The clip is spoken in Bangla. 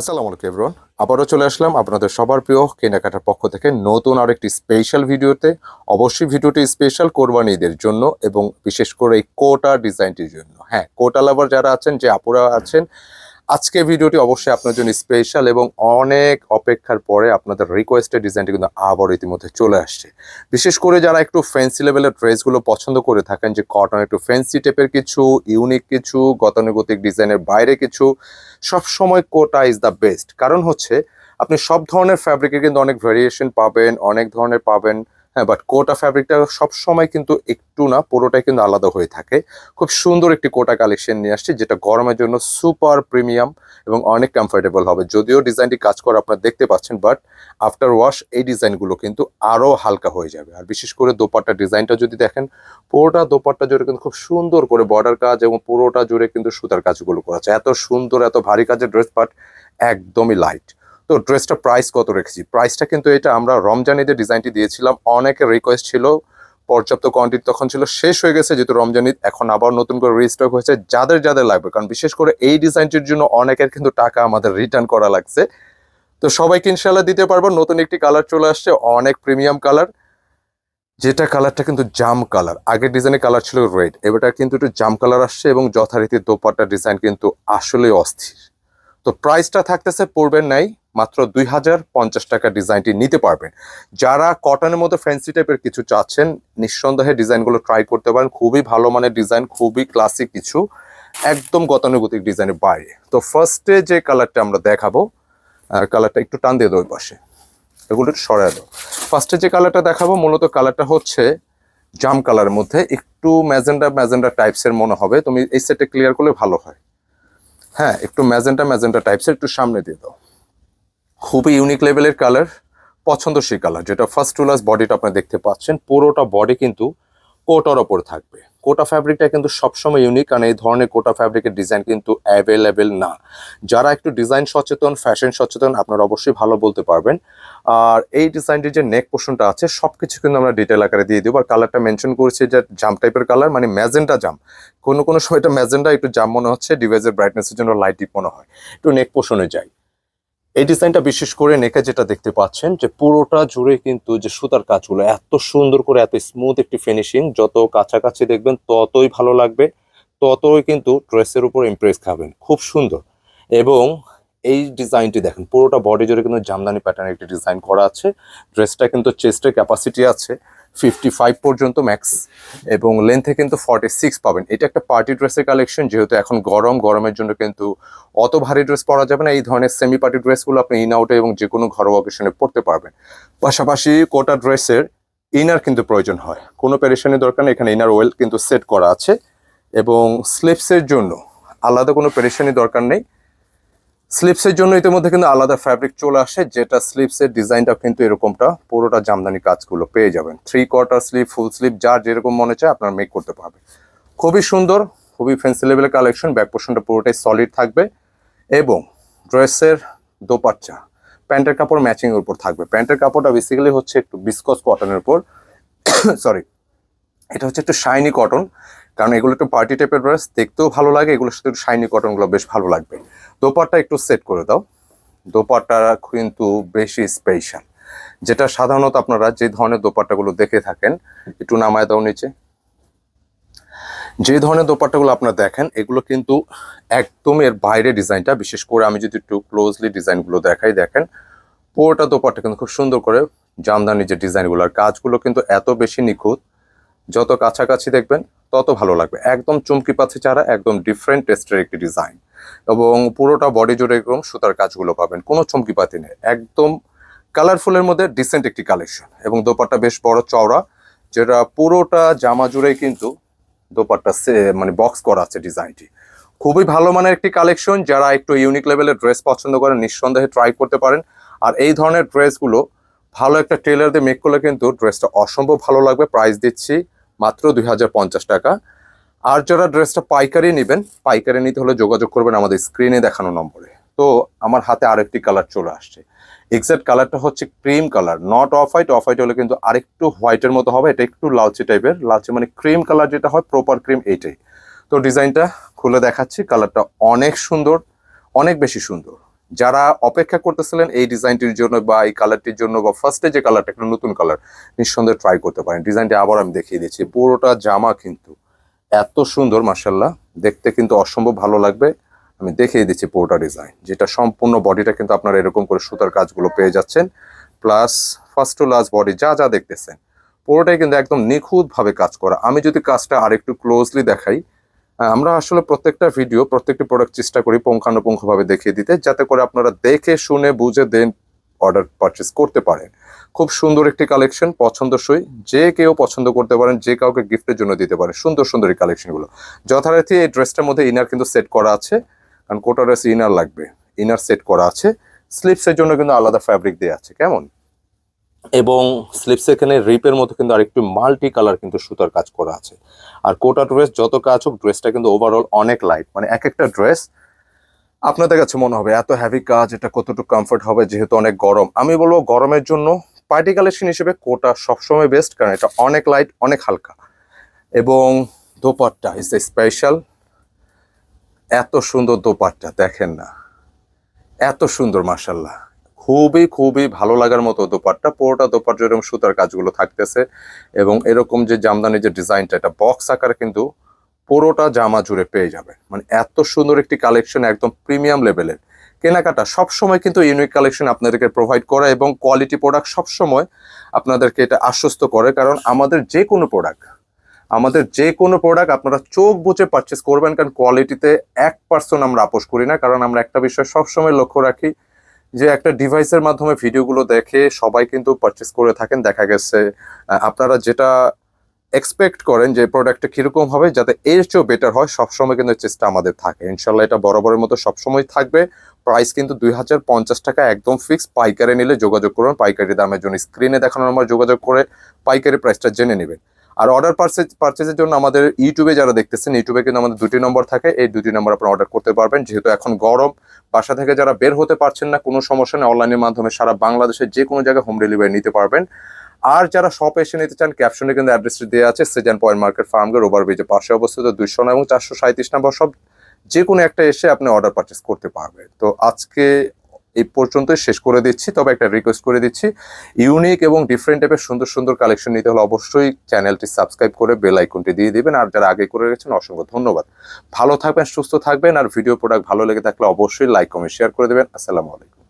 আসসালামু আলাইকুম এভরিওয়ান। আবারও চলে আসলাম আপনাদের সবার প্রিয় কেনাকাটার পক্ষ থেকে নতুন আরেকটি স্পেশাল ভিডিওতে। অবশ্যই ভিডিওটি স্পেশাল কোরবানি ঈদের জন্য এবং বিশেষ করে এই কোটা ডিজাইনটির জন্য। হ্যাঁ, কোটা লাভার যারা আছেন, যে আপুরা আছেন, আজকে ভিডিওটি অবশ্যই আপনার জন্য স্পেশাল এবং অনেক অপেক্ষার পরে আপনাদের রিকোয়েস্টেড ডিজাইনটি কিন্তু আবার ইতিমধ্যে চলে আসছে। বিশেষ করে যারা একটু ফ্যান্সি লেভেলের ড্রেসগুলো পছন্দ করে থাকেন, যে কটন একটু ফ্যান্সি টাইপের কিছু, ইউনিক কিছু, গতানুগতিক ডিজাইনের বাইরে কিছু, সব সময় কোটা ইজ দ্য বেস্ট। কারণ হচ্ছে আপনি সব ধরনের ফ্যাব্রিকে কিন্তু অনেক ভেরিয়েশন পাবেন, অনেক ধরনের পাবেন। হ্যাঁ, বাট কোটা ফ্যাব্রিকটা সবসময় কিন্তু একটু না, পুরোটাই কিন্তু আলাদা হয়ে থাকে। খুব সুন্দর একটি কোটা কালেকশন নিয়ে আসছে, যেটা গরমের জন্য সুপার প্রিমিয়াম এবং অনেক কমফোর্টেবল হবে। যদিও ডিজাইনটি কাজ করে আপনারা দেখতে পাচ্ছেন, বাট আফটার ওয়াশ এই ডিজাইনগুলো কিন্তু আরও হালকা হয়ে যাবে। আর বিশেষ করে দোপাট্টার ডিজাইনটা যদি দেখেন, পুরোটা দোপাট্টা জুড়ে কিন্তু খুব সুন্দর করে বর্ডার কাজ এবং পুরোটা জুড়ে কিন্তু সুতার কাজগুলো করা আছে। এত সুন্দর, এত ভারী কাজের ড্রেস, বাট একদমই লাইট। তো ড্রেসটা প্রাইস কত রেখেছি? প্রাইসটা কিন্তু এটা আমরা রমজান ঈদের ডিজাইনটি দিয়েছিলাম, অনেকের রিকোয়েস্ট ছিল, পর্যাপ্ত কোয়ান্টিটি তখন ছিল, শেষ হয়ে গেছে যেহেতু রমজান ঈদ, এখন আবার নতুন করে রিস্টক হয়েছে। যাদের যাদের লাগবে, কারণ বিশেষ করে এই ডিজাইনটির জন্য অনেকের কিন্তু টাকা আমাদের রিটার্ন করা লাগছে, তো সবাইকে ইনশাল্লাহ দিতে পারবো। নতুন একটি কালার চলে আসছে, অনেক প্রিমিয়াম কালার, যেটা কালারটা কিন্তু জাম কালার। আগের ডিজাইনের কালার ছিল রেড, এবারটা কিন্তু একটু জাম কালার আসছে এবং যথারীতি দোপাট্টার ডিজাইন কিন্তু আসলে অস্থির। তো প্রাইসটা থাকতেছে পড়বেন নাই মাত্র 2050 টাকা। ডিজাইনটি নিতে পারবেন। যারা কটনের মধ্যে ফ্যান্সি টাইপের কিছু চাচ্ছেন, নিঃসন্দেহে ডিজাইনগুলো ট্রাই করতে পারেন। খুবই ভালো মানের ডিজাইন, খুবই ক্লাসিক কিছু, একদম গতানুগতিক ডিজাইনের বাইরে। তো ফার্স্টে যে কালারটা আমরা দেখাবো, কালারটা একটু টান দিয়ে দেবো পাশে, এগুলো একটু সরাই দাও। ফার্স্টে যে কালারটা দেখাবো, মূলত কালারটা হচ্ছে জাম কালারের মধ্যে একটু ম্যাজেন্ডা ম্যাজেন্ডা টাইপসের মনে হবে। তুমি এই সেটে ক্লিয়ার করলে ভালো হয়। হ্যাঁ, একটু ম্যাজেন্টা ম্যাজেন্টা টাইপসের, একটু সামনে দিয়ে দাও। খুবই ইউনিক লেভেলের কালার, পছন্দসই কালার। যেটা ফার্স্ট টু লাস্ট বডিটা আপনারা দেখতে পাচ্ছেন, পুরোটা বডি কিন্তু কোটার ওপর থাকবে। কোটা ফ্যাব্রিকটা কিন্তু সবসময় ইউনিক, কারণ এই ধরনের কোটা ফ্যাব্রিকের ডিজাইন কিন্তু অ্যাভেলেবেল না। যারা একটু ডিজাইন সচেতন, ফ্যাশন সচেতন, আপনারা অবশ্যই ভালো বলতে পারবেন। আর এই ডিজাইনটির যে নেক পোর্শনটা আছে, সবকিছু কিন্তু আমরা ডিটেল আকারে দিয়ে দেবো। আর কালারটা মেনশন করেছি যে জাম টাইপের কালার, মানে ম্যাজেন্টা জাম। কোনো কোনো সময় এটা ম্যাজেন্টা একটু জাম মনে হচ্ছে, ডিভাইসের ব্রাইটনেসের জন্য লাইট ডিপ মনে হয়। একটু নেক পোর্শনে যাই। এই ডিজাইনটা বিশেষ করে নেকে যেটা দেখতে পাচ্ছেন, যে পুরোটা জুড়ে কিন্তু যে সুতার কাজগুলো এত সুন্দর করে, এত স্মুথ একটি ফিনিশিং, যত কাছাকাছি দেখবেন ততই ভালো লাগবে, ততই কিন্তু ড্রেসের উপর ইমপ্রেস খাবেন। খুব সুন্দর। এবং এই ডিজাইনটি দেখেন, পুরোটা বডি জুড়ে কিন্তু জামদানি প্যাটার্নের একটি ডিজাইন করা আছে। ড্রেসটা কিন্তু চেস্টের ক্যাপাসিটি আছে 55 পর্যন্ত ম্যাক্স, এবং লেন্থে কিন্তু 46 পাবেন। এটা একটা পার্টি ড্রেসের কালেকশন, যেহেতু এখন গরমের জন্য কিন্তু অত ভারী ড্রেস পরা যাবে না। এই ধরনের সেমি পার্টি ড্রেসগুলো আপনি ইন আউটে এবং যে কোনো ঘরোয়া অকেশনে পরতে পারবেন। পাশাপাশি কোটা ড্রেসের ইনার কিন্তু প্রয়োজন হয়, কোনো পেরেশানি দরকার নেই। এখানে ইনার ওয়েল কিন্তু সেট করা আছে, এবং স্লিপসের জন্য আলাদা কোনো পেরেশানি দরকার নেই। স্লিপসের জন্য ইতিমধ্যে কিন্তু আলাদা ফ্যাব্রিক চলে আসে, যেটা স্লিপসের ডিজাইনটা কিন্তু এরকমটা, পুরোটা জামদানি কাজগুলো পেয়ে যাবেন। 3/4 স্লিপ, ফুল স্লিপ, যার যেরকম মনে চায় আপনারা মেক করতে পারবেন। খুবই সুন্দর, খুবই ফ্যান্সি লেভেলের কালেকশন। ব্যাক পোর্শনটা পুরোটাই সলিড থাকবে, এবং ড্রেসের দোপাট্টা প্যান্টের কাপড় ম্যাচিং এর উপর থাকবে। প্যান্টের কাপড়টা বেসিক্যালি হচ্ছে একটু বিসকস কটনের উপর সরি, এটা হচ্ছে একটু শাইনি কটন, কারণ এগুলো একটু পার্টি টাইপের ড্রেস, দেখতেও ভালো লাগে। এগুলোর সাথে একটু শাইনি কটনগুলো বেশ ভালো লাগবে। দোপাট্টা একটু সেট করে দাও। দোপাট্টা কিন্তু বেশি স্পেশাল, যেটা সাধারণত আপনারা যে ধরনের দোপাট্টাগুলো দেখে থাকেন, একটু নামায় দাও নিচে। যে ধরনের দোপাট্টাগুলো আপনারা দেখেন, এগুলো কিন্তু একদম এর বাইরে ডিজাইনটা। বিশেষ করে আমি যদি একটু ক্লোজলি ডিজাইনগুলো দেখাই, দেখেন পুরোটা দোপাট্টা কিন্তু খুব সুন্দর করে জামদানি যে ডিজাইনগুলো, আর কাজগুলো কিন্তু এত বেশি নিখুঁত, যত কাছাকাছি দেখবেন তত ভালো লাগবে। একদম চমকি পাচ্ছে চারা, একদম ডিফারেন্ট টেস্টের একটি ডিজাইন, এবং পুরোটা বডি জুড়ে এরকম সুতার কাজগুলো পাবেন, কোনো চমকি পাতি নেই। একদম কালারফুলের মধ্যে ডিসেন্ট একটি কালেকশন, এবং দোপাট্টা বেশ বড় চওড়া, যেটা পুরোটা জামা জুড়েই কিন্তু দোপাট্টা মানে বক্স করা আছে ডিজাইনটি। খুবই ভালো মানের একটি কালেকশন। যারা একটু ইউনিক লেভেলের ড্রেস পছন্দ করেন, নিঃসন্দেহে ট্রাই করতে পারেন। আর এই ধরনের ড্রেসগুলো ভালো একটা টেলার দিয়ে মেক করলে কিন্তু ড্রেসটা অসম্ভব ভালো লাগবে। প্রাইস দিচ্ছি মাত্র 2050 টাকা। আর যারা ড্রেসটা পাইকারি নেবেন, পাইকারি নিতে হলে যোগাযোগ করবেন আমাদের স্ক্রিনে দেখানো নম্বরে। তো আমার হাতে আরেকটি কালার চলে আসছে। এক্সাক্ট কালারটা হচ্ছে cream colour, not off white. Off white হলে কিন্তু আরেকটু হোয়াইটের মতো হবে, এটা একটু লালচে টাইপের। লালচে মানে ক্রিম কালার যেটা হয়, প্রপার ক্রিম এইটাই। তো ডিজাইনটা খুলে দেখাচ্ছি। কালারটা অনেক সুন্দর, অনেক বেশি সুন্দর। যারা অপেক্ষা করতেছিলেন এই ডিজাইনটির জন্য বা এই কালারটির জন্য বা ফার্স্টে যে কালারটা একটা নতুন কালার, নিঃসন্দেহে ট্রাই করতে পারেন। ডিজাইনটি আবার আমি দেখিয়ে দিচ্ছি। পুরোটা জামা কিন্তু এত সুন্দর, মাশাআল্লাহ, দেখতে কিন্তু অসম্ভব ভালো লাগবে। আমি দেখিয়ে দিচ্ছি পুরোটা ডিজাইন, যেটা সম্পূর্ণ বডিটা কিন্তু আপনারা এরকম করে সুতার কাজগুলো পেয়ে যাচ্ছেন, plus first to last body যা যা দেখতেছেন পুরোটাই কিন্তু একদম নিখুঁতভাবে কাজ করা। আমি যদি কাজটা আরেকটু ক্লোজলি দেখাই, আমরা আসলে প্রত্যেকটা ভিডিও প্রত্যেকটি প্রোডাক্ট চেষ্টা করি পুঙ্খানুপুঙ্খভাবে দেখিয়ে দিতে, যাতে করে আপনারা দেখে শুনে বুঝে দেন অর্ডার পারচেস করতে পারেন। খুব সুন্দর একটি কালেকশন, পছন্দসই, যে কেউ পছন্দ করতে পারেন, যে কাউকে গিফটের জন্য দিতে পারেন। সুন্দর সুন্দর এই কালেকশনগুলো। যথারীতি এই ড্রেসটার মধ্যে ইনার কিন্তু সেট করা আছে, কারণ কোটা ড্রেস ইনার লাগবে, ইনার সেট করা আছে। স্লিপসের জন্য কিন্তু আলাদা ফ্যাব্রিক দেওয়া আছে, কেমন, এবং স্লিপস এখানে রিপের মতো কিন্তু আরেকটু মাল্টি কালার কিন্তু সুতার কাজ করা আছে। আর কোটা ড্রেস যত কাজ হোক, ড্রেসটা কিন্তু ওভারঅল অনেক লাইট, মানে এক একটা ড্রেস আপনাদের কাছে মনে হবে এত হেভি কাজ, এটা কতটুকু কমফোর্ট হবে, যেহেতু অনেক গরম। আমি বলবো গরমের জন্য পার্টি কালেকশন হিসেবে কোটা সবসময় বেস্ট, কারণ এটা অনেক লাইট, অনেক হালকা। এবং দোপাট্টা ইজ এ স্পেশাল, এত সুন্দর দোপাট্টা দেখেন না, এত সুন্দর, মাশাল্লাহ, খুবই খুবই ভালো লাগার মতো দোপাট্টা। পুরোটা দোপাট্টা এরকম সুতার কাজগুলো থাকতেছে, এবং এরকম যে জামদানি যে ডিজাইনটা, এটা বক্স আকারে কিন্তু পুরোটা জামা জুড়ে পেয়ে যাবে। মানে এত সুন্দর একটি কালেকশন, একদম প্রিমিয়াম লেভেলের। কেনাকাটা সবসময় কিন্তু ইউনিক কালেকশন আপনাদেরকে প্রোভাইড করা, এবং কোয়ালিটি প্রোডাক্ট সবসময় আপনাদেরকে এটা আশ্বস্ত করে, কারণ আমাদের যে কোনো প্রোডাক্ট আপনারা চোখ বুঝে পারচেস করবেন, কারণ কোয়ালিটিতে 1% আমরা আপোষ করি না। কারণ আমরা একটা বিষয় সবসময় লক্ষ্য রাখি, যে একটা ডিভাইসের মাধ্যমে ভিডিওগুলো দেখে সবাই কিন্তু পারচেস করে থাকেন। দেখা গেছে আপনারা যেটা এক্সপেক্ট করেন যে প্রোডাক্টটা কিরকম হবে, যাতে এর চেয়েও বেটার হয়, সবসময় কিন্তু চেষ্টা আমাদের থাকে। ইনশাল্লাহ এটা বরাবরের মতো সবসময় থাকবে। প্রাইস কিন্তু 2050 টাকা একদম ফিক্স। পাইকারি নিলে যোগাযোগ করুন, পাইকারি দামের জন্য স্ক্রিনে দেখানো নাম্বার যোগাযোগ করে পাইকারি প্রাইসটা জেনে নেবেন। আর অর্ডার পারচেজের জন্য আমাদের ইউটিউবে যারা দেখতেছেন, ইউটিউবে কিন্তু আমাদের 2টি নম্বর থাকে, এই 2টি নম্বর আপনারা অর্ডার করতে পারবেন। যেহেতু এখন গরম, বাসা থেকে যারা বের হতে পারছেন না, কোনো সমস্যা নেই, অনলাইনের মাধ্যমে সারা বাংলাদেশের যে কোনো জায়গায় হোম ডেলিভারি নিতে পারবেন। আর যারা শপে এসে নিতে চান, ক্যাপশনে কিন্তু অ্যাড্রেসটি দেওয়া আছে, সেজান পয়েন্ট মার্কেট, ফার্মগেট, ওভারব্রিজের পাশে অবস্থিত। 200 এবং 437 নম্বর সব, যে কোনো একটা এসে আপনি অর্ডার পারচেস করতে পারবেন। তো আজকে এই পর্যন্তই শেষ করে দিচ্ছি, তবে একটা রিকোয়েস্ট করে দিচ্ছি, ইউনিক এবং ডিফারেন্ট টাইপের সুন্দর সুন্দর কালেকশন নিতে হলে অবশ্যই চ্যানেলটি সাবস্ক্রাইব করে বেল আইকনটি দিয়ে দিবেন। আর যারা আগে করে রেখেছেন, অসংখ্য ধন্যবাদ। ভালো থাকবেন, সুস্থ থাকবেন, আর ভিডিও প্রোডাক্ট ভালো লেগে থাকলে অবশ্যই লাইক, কমেন্ট, শেয়ার করে দেবেন। আসসালামু আলাইকুম।